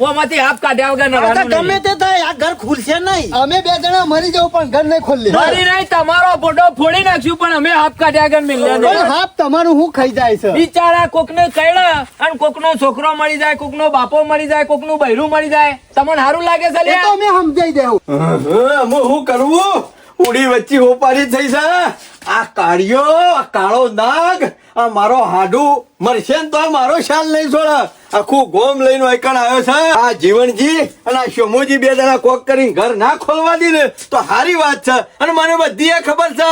E: ઓમાંથી હાફ કાઢ્યા વગર
C: આ તો
E: નડવાનું
C: ગમે
E: નહીં.
C: તે થાય આ ઘર ખુલશે નહીં
F: અમે 2 જણા મરી જાવ પણ ઘર નહીં ખોલી
E: મરી નહીં તમારો ફોટો ફોડી નાખ્યું પણ અમે હાફ કાઢ્યા વગર મિલ્યા
F: પણ
E: નહીં.
F: હાપ તમારું હું ખાઈ જાય છે
E: બિચારા કોકને કઈડા અને કોકનો છોકરો મળી જાય કોકનો બાપો મળી જાય કોકનું બૈરું મળી જાય તમને સારું લાગે છે
F: એ તો
E: લ્યા?
F: અમે સમજાઈ દેવું
D: હું શું કરવું ઉડી વચ્ચે હોપારી થઈ છે આ કાળિયો આ કાળો નાગ આ મારો હાડું મરશે ને તો મારો શાલ નહીં છોડે આખું ગોમ લઈને એકણ આવ્યો છે આ જીવનજી અને આ શોમોજી 2 જણા કોક કરીને ઘર ના ખોલવા દી ને તો સારી વાત છે અને મને બધી એ ખબર છે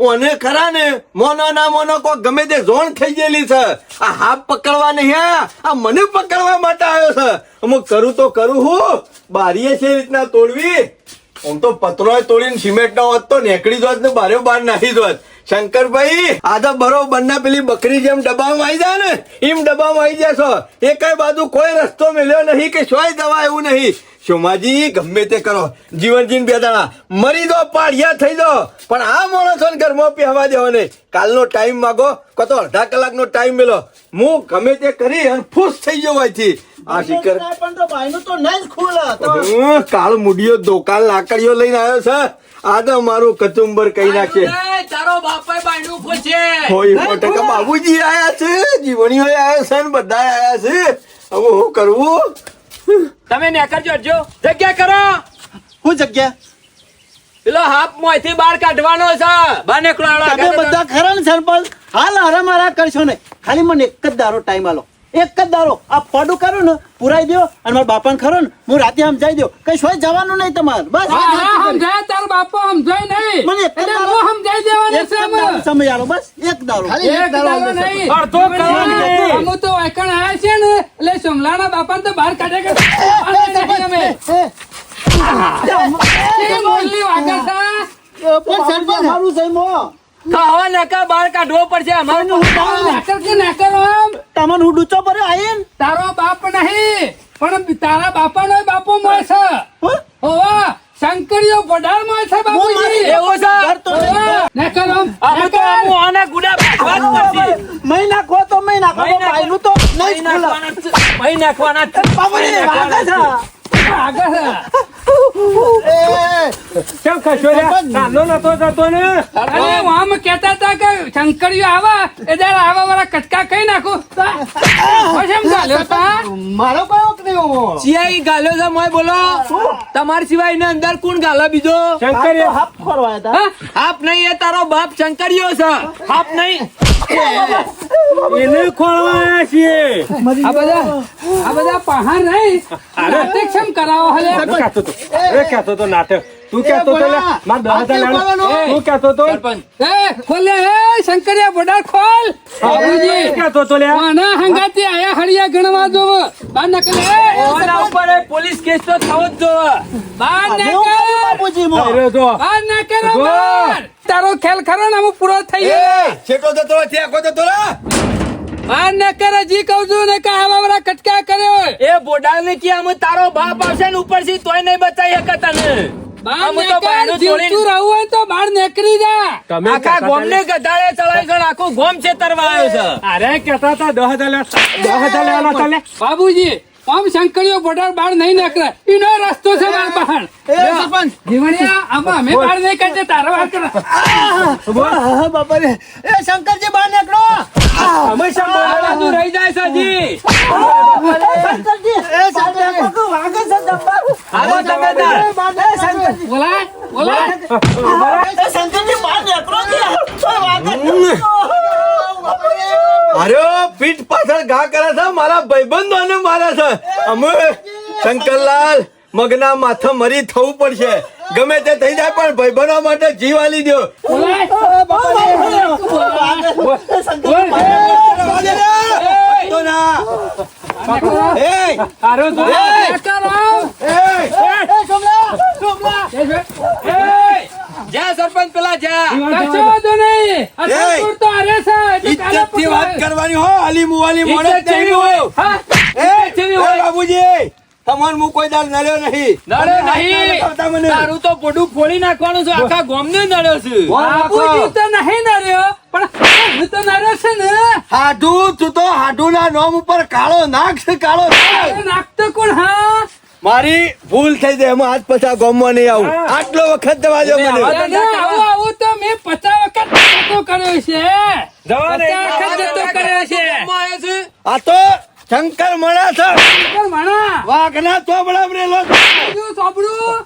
D: ઓને ખરા ને મોનો ના મોનો કોક ગમે તે ઝોન થઈ ગયેલી છે આ હાફ પકડવા નહીં આ મને પકડવા માટે આવ્યો છે અમુક કરું તો કરું હું બારીએ છે એ રીતના તોડવી આમ તો પતરો તોડીને સિમેન્ટ નો હોત તો નીકળી જોત ને બારે બાર નાખી જોત શંકરભાઈ આ તો બરોબર ના પેલી બકરી જેમ ડબ્બામાં આવી જાય ને એમ ડબ્બામાં આવી જશો એ કઈ બાજુ કોઈ રસ્તો મળ્યો નહીં કે શોય દવા એવું નહીં સોમાજી ગમે તે કરો જીવનજીને 2 દાડા મરી દો પાડિયા થઈ દો પણ આ માણસો ઘરમાં પહેવા દેવો નહીં કાલનો ટાઈમ માગો કો તો અડધા કલાકનો ટાઈમ મેલો હું ગમે તે કરી અને ખુશ થઈ ગયો હોયથી આ શિકર
C: પણ તો ભાઈનું તો નહીં જ ખુલે તો
D: કાળ મુડિયો દોકાન લાકડીઓ લઈને આવ્યો છે આ તો મારું કચુંબર કઈ નાખે
E: એ તારો બાપે બાયણું ખોલશે.
D: હોય 100% બાબુજી આયા છે જીવણીઓ આયા છે ને બધા આયા છે હવે શું કરવું
E: તમે નેકરજો હટજો. જગ્યા કરો
C: હું જગ્યા
E: પેલો હાફ મોંથી બહાર કાઢવાનો છે બહાર નીકળો હાલો.
C: તમે બધા ખરા ને સરપંચ હાલ હરામારા કરશો ને ખાલી મને એક જ દારો ટાઈમ આલો એક જ દારો આ ફોડું કરો ને પુરાઈ દો અને મારા બાપાને ખરો ને હું રાતે સમજાઈ દો કઈ શોય જવાનું નહીં તમારે બસ
A: હા હા સમજાય તારો બાપો સમજાય નહીં
C: મને એક જ
A: એટલે
C: દારો-
A: હું સમજાઈ દેવાનું
C: એક
A: છે
C: જ દારો
A: અમે.
C: સમય આલો બસ એક દારો
F: ખાલી
A: એક દાડો નહીં.
B: અડધો કલાક નહીં.
A: અમુ તો વાયકણ આયા છે ને એટલે સોમલાના બાપાને તો બહાર કાઢ્યા કે નહીં અમે એ મોરલી વાગે છે.
F: પણ સરપંચ
C: મારું છે મો
E: તો હવે નકા બહાર કાઢવો પડશે અમારે તો.
A: નાકર કે નાકર આમ
C: તમને હું ડૂચો પડ્યો આઈન
A: તારો બાપ નહીં પણ તારા બાપાનો બાપો મોય છે હોવા શંકરીઓ વડાળ મોય છે બાપુજી
E: એવું છે?
C: ઘર તો
A: હોવા. નાકર આમ
E: અમે તો આમ આના ગુડા બાંધવા જ પડશે.
C: મહિના ખો તો મહિના ખો
E: મહિના
C: ભાઈનું તો
E: મહી
C: નહીં જ ખુલે.
E: નાખવાના જ. મહી નાખવાના જ.
C: બાપુજી, વાગે છે.
A: આગળ છે.
B: કેમ ખસો લ્યા? નાનો નતો જતો ને
A: અરે આમ કહેતા હતા કે શંકરીઓ આવા એ જયારે આવા વાળા કટકા ખાઈ નાખું પછી એમ ચાલ્યો તા?
F: મારો કોઈ હક નહીં હોવો.
E: સિયા ઈ ગાલ્યો છે મોય બોલો તમાર સિવાય એને અંદર કોણ ગાલે બીજો?
B: શંકર
C: તો હાફ ખોરવાયા હતા.
A: હા?
E: હાપ નહીં એ તારો બાપ શંકરિયો છે હાપ નહીં.
B: એને ખોળવાયા છીએ
A: આ બધા પહાડ નહીં નાટક કેમ કરાવો હલે
B: કહેતો તો નાટક તું કહેતો તો લે, માર 10,000 લેવાના. તું કહેતો તો
E: સરપંચ
A: એ ખોલે એ શંકરિયા બોડા ખોલ બાબુજી
B: તું કહેતો તો લે.
A: આના હંગાતી આયા હળિયા ગણવા જોવો બાર નકલે
E: ઓના ઉપર એ પોલીસ કેસ તો થવો જ જોવે.
A: બાર
C: હું
A: નકલ
C: કરું બાપુજી મો?
B: અરે જો
A: બાર નકલ
B: જો.
A: તારો ખેલ ખરો ને હું પૂરો થઈ
D: એ
A: ગયો
D: છેટો જતો રહે, ત્યાં કોઈ જતો રહે.
A: બાર નકર હજી કહું છું ને કે આવા વાળા કટકા કર્યો
E: એ બોડાને કે આમ તારો બાપ આવશે ને ઉપરથી તોય નહીં બચાવી શકે તને.
A: બાર
E: આમ તો
A: નકર
E: બાયણું
A: જીવતું
E: છોડીને
A: રહું હોય તો બાર નીકળી જા
B: તમે
E: આખા
B: કહેતા
E: ગોમને ગધાડે ચલાવી ગણ આખું ગોમ છેતરવા આવ્યો છે.
B: હતા. અરે કહેતા હતા 10,000 લેવાના હતા લે.
A: બાબુજી આમ શંકરિયો બોર્ડર બહાર નહીં નીકળે એનો રસ્તો છે માર બહાર જીવણિયા આમાં અમે બહાર નહીં કરજે તારો વાત કરે
C: હા, બાપા રે. એ શંકરજી બહાર નીકળો.
B: હંમેશા
E: આ બાજુ રહી જાય છે હજી.
C: શંકરજી. એ શંકરજી. વાગે છે જબ્બર.
E: આવો તમે તાર.
C: એ શંકરજી.
A: બોલાય બોલાય
C: એ શંકરજી બહાર નીકળો કે. એ વાગે છે. બાપા રે.
D: અરે પીઠ પાછળ ઘા કરે છે, મારા ભાઈબંધોને મારે છે. અમે શંકરલાલ મગના માથે મરી થવું પડશે, ગમે તે થઈ જાય પણ ભાઈબંધો માટે જીવ આલી દો.
A: બોલાય
C: એ શંકરજી બહાર નીકળો.
D: તો ના. એ,
B: અરે જો
C: એ સોમલા. સોમલા.
E: એ, જા સરપંચ પેલા જા.
A: કશો વાંધો નહીં અસલપુર તો હારે છે એટલે કાલે
D: ઇજ્જતથી વાત
A: પૂછો.
D: કરવાની હો, આલી મુવાલી મોડે
E: ઇજ્જત
D: જ નહીં
E: જેવી હોય.
A: હા
D: એ બાબુજી, તમાર હું કોઈ દાળ નડ્યો નહીં.
E: નડે નહીં.
D: બતાવતા મને.
E: તારું તો પોડું ફોડી નાખવાનું છે, આખા ગોમને નડ્યો છે.
A: બાબુજી તો નહીં નર્યો પણ હું તો નર્યો છે ને
D: હાડું, તું તો હાડુના નામ ઉપર કાળો નાખ છે, કાળો નાખ.
A: એ નાખતો કોણ હા
D: મારી ભૂલ થઈ જાય, એમાં આજ પછી ગોમમાં નહીં આવું. આટલો વખત દવા દો મને.
A: અને આવું આવું તો મેં 50 વખત જતો કર્યો છે
B: જવા દે.
A: 50 વખત જતો કર્યો છે
E: ગોમમાં આવ્યો છે.
D: આ તો શંકર મળે છે,
A: પણ ભણા
D: વાઘના ચોબડા બનેલો છે.
A: તારું સોબડું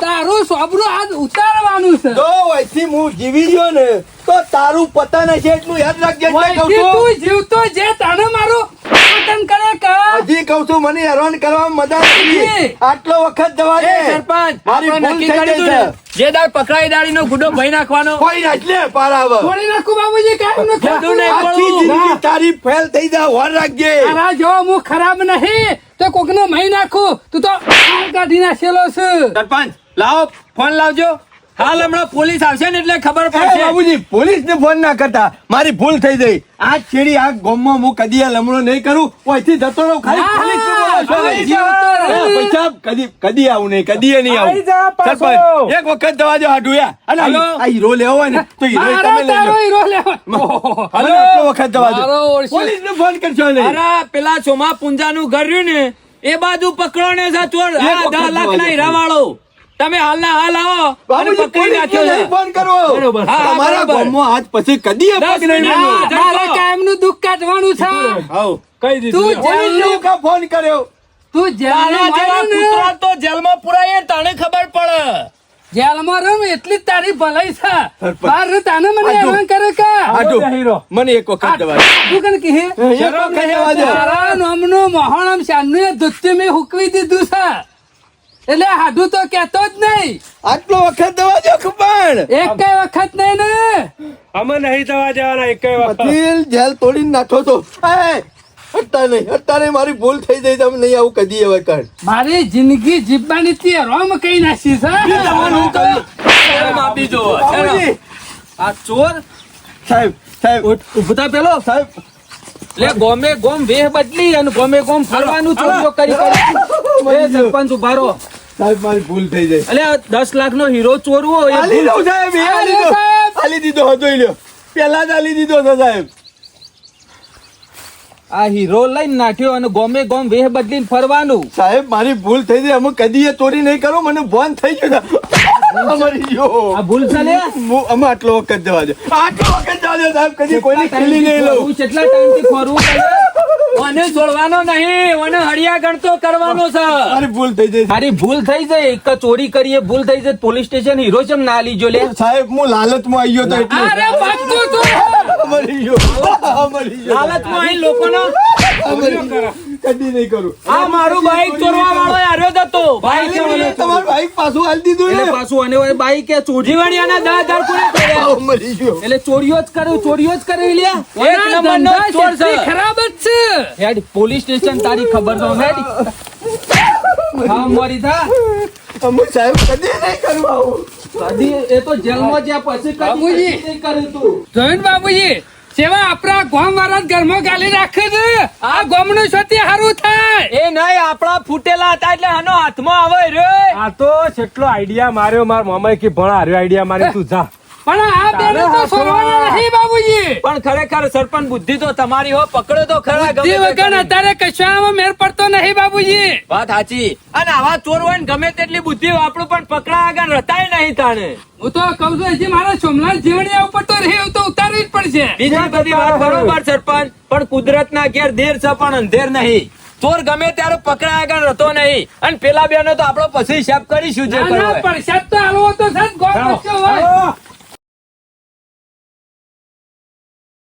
A: તારું સોબડું આજ ઉતારવાનું છે
D: જો વયથી હું જીવી ગયો ને તો તારું પતા નથી, એટલું યાદ રાખજે. એટલે કહું
A: વયથી
D: છું,
A: તું જીવતો જે તને મારું પતન કરે કા
D: હજી કહું છું, મને હેરાન કરવામાં મજા નથી.
A: હજી.
D: આટલો વખત દવા દે.
E: એ સરપંચ
D: મારી
E: આપણે
D: ભૂલ
E: નક્કી
D: થઈ
E: કર્યું
D: ગઈ
E: હતું ને, જે દાળ પકડાઈ દાળીનો ગુડો ભઈ નાખવાનો.
D: કોઈ નાખ લે પારા હવે.
A: છોડી નાખું બાબુજી કામ ન
E: બધું નહીં.
D: આખી જિંદગી તારી ફેલ થઈ જાય, વાર રાખજે.
A: તારા જો હું ખરાબ નહીં તો કોકનો મહી નાખું તું તો કાઢી નાખેલો છે
E: સરપંચ લાવો ફોન લાવજો. હાલ હમણાં પોલીસ આવશે ને એટલે ખબર
D: એ
E: પડશે.
D: બાબુજી, પોલીસને ફોન ના કરતા, મારી ભૂલ થઈ ગઈ. આ છેડી આ ગામમાં હું કદી આ લમણો નહીં કરું, ઓયથી જતો રહું. ખાલી
A: હા,
D: પોલીસને બોલાવો છો
A: આવી
D: નહીં.
A: જાઓ તો
D: એ
A: રહી.
D: પૈસા કદી આવું નહીં, કદી નહીં આવું.
B: આવી જા પાછો.
D: સરપંચ, એક વખત દવા દો હાડુયા. અને
E: હાલો.
D: આ હીરો લેવો હોય ને તો હીરો
A: મારો
D: તમે લઈ
A: તારો
D: લો.
A: હીરો લેવો
D: મને એટલો વખત દવા દો.
A: મારો ઓળશે.
D: પોલીસને ફોન કરશો નહીં.
E: અરે પેલા ચોમા પુંજાનું ઘર રહ્યું ને એ બાજુ પકડો ને છે ચોર.
D: એક
E: હા,
D: વખત
E: 10 લાખ ના
D: જોવા
E: હીરા વાળો. તમે હાલના હાલ આવો અને
D: બાબુજી,
E: પકડી
D: પોલીસને
E: નાખ્યો
D: નહીં
E: છે.
D: ફોન કરવો.
E: બરોબર. હા, હા,
D: તમારા
E: બરોબર.
D: ગામમાં આજ પછી કદી એ
E: 10
D: પગ નહીં
E: મિનિટ.
D: લેવાનો.
A: મારે કાયમનું દુઃખ કાઢવાનું છે
D: આવો.
B: કઈ દીધું
A: તું
D: પોલીસને
A: જેલનું
D: કા ફોન કર્યો.
A: તું
E: તારા જેવા
A: જેલમાં
E: કૂતરા તો જેલમાં પુરાય તને ખબર પડે.
A: જેલમાં રમ એટલી જ તારી ભલાઈ છે
D: સરપંચ.
A: બહાર રહે તાને મને
D: આજો.
A: હેરાન કરે કે
D: હાડુ,
B: હીરો.
D: મને એક વખત દવા દો.
A: તું કન કહે
D: એક વખત દવા દો.
A: તારા નામનું મોહણમ શાનનું એ ધુત્તી મેં હુકવી દીધું છે એટલે હાડું તો કેતો જ નહીં
D: આટલો વખત દવા દો ખબર.
A: એક કઈ વખત નહીં ને
B: અમે નહીં જવા જવાના એકેય વખત.
D: વકીલ જેલ તોડીને નાખો તો. એ, અત્યારે મારી ભૂલ થઈ જાય, તમે નહીં આવું કદી હવે કર.
A: મારી જિંદગી જીવવાની તે રોમ કઈ નાખી છે
D: તમારું કહ્યું.
E: શરમ આપી જો.
D: બાબુજી,
E: આ ચોર
D: સાહેબ સાહેબ
E: ઉભતા પેલો
D: સાહેબ
E: લે ગોમે ગોમ વેહ બદલી અને ગોમે ગોમ ફરવાનું ચોરીઓ કરી એ સરપંચ ઉભા રહો.
D: સાહેબ મારી ભૂલ થઈ જાય.
E: એટલે 10 લાખ નો હીરો ચોરવો એ
D: આલી
E: ભૂલ.
D: દો સાહેબ, એ આલી
A: આલી
D: દો.
A: સાહેબ.
D: આલી દીધો હતો, ઈ લ્યો. પેલા જ આલી દીધો હતો સાહેબ.
E: આ હીરો લઈને નાખ્યો અને ગોમે ગોમ વેહ બદલીને ફરવાનું.
D: સાહેબ મારી ભૂલ થઈ ગઈ, અમે કદી એ ચોરી નહીં કરો, મને ભાન થઈ ગયું. અમારી ગયો.
E: આ ભૂલ છે લે.
D: અમે આટલો વખત જવા દો, આટલો વખત જવા દો સાહેબ, કદી કોઈની ખીલી નહીં લઉં.
E: હું કેટલા ટાઈમથી ફરવું પડે? મને છોડવાનો નહીં, મને હળિયા ગણતો કરવાનો છે.
D: મારી ભૂલ થઈ જાય.
E: મારી ભૂલ થઈ જાય, એક ચોરી કરીએ ભૂલ થઈ જાય, પોલીસ સ્ટેશન હીરો ચમ ના લીજો લે.
D: સાહેબ હું લાલચમાં આવી ગયો તો
A: અરે
D: એટલે
A: પાક્કું તું
D: મરી ગયો. મરી ગયો.
E: હાલતમાં અહીં લોકોનો
D: કદી નહીં કરું.
E: આ મારું બાઈક ચોરવા વાળો આવ્યો જ હતો. બાઈક
D: તમારું બાઈક પાછું હાલ દીધું
E: એટલે પાછું અને હવે બાઈક કે જીવણિયાના 10,000 કોને કર્યા?
D: મરી ગયો.
E: એટલે ચોરીઓ જ કરી લ્યા એક
A: ઓના
E: નંબરનો
A: ધંધા
E: ચોર છે.
A: કેટલી ખરાબ જ છે.
E: હેડ પોલીસ સ્ટેશન તારી ખબર તો હેડ હા મોરી થા
D: અમે સાહેબ કદી નહીં કરવું આવું.
E: કદી એ તો જેલમાં જ્યાં પછી કદી
A: બાબુજી.
E: નહીં કર્યું તું.
A: જોઈને બાબુજી સેવા આપણા ગામ વાળા ઘરમાં ગાલી રાખે છે આ ગામનું સતી હારું થાય.
E: એ નહીં આપણા ફૂટેલા હતા એટલે આનો હાથમાં આવે રે
B: આ તો કેટલો આઈડિયા માર્યો માર મામાએ કે ભણ હાર્યો આઈડિયા મારી તું જા
A: પણ આ બેને તો છોડવાના નહીં બાબુજી.
E: પણ ખરેખર સરપંચ બુદ્ધિ તો તમારી હો પકડો તો ખરા
A: બુદ્ધિ
E: ગમે તે
A: વગર
E: કરી.
A: અત્યારે કશામાં મેર પડતો નહીં બાબુજી.
E: વાત સાચી અને આવા ચોર હોય ને ગમે તેટલી બુદ્ધિ વાપરું પણ પકડા આગળ રતાય નહીં તાણે
A: હું તો કઉ છું હજી મારા સોમનાથ જીવડિયા ઉપર તો રહે એવું તો ઉતારવી જ પડશે.
E: બીજી બધી વાત બરોબર સરપંચ પણ કુદરતના ઘેર દેર છે પણ અંધેર નહીં ચોર ગમે ત્યારે પકડા આગળ રહેતો નહીં અને પેલા બેનો તો આપણો પછી હિસાબ કરીશું જે
A: ના,
E: કરવો
A: ના,
E: હોય.
A: પરસાદ તો આલવો તો સાહેબ ગોળ બચ્ચો હોય.
B: હાલો.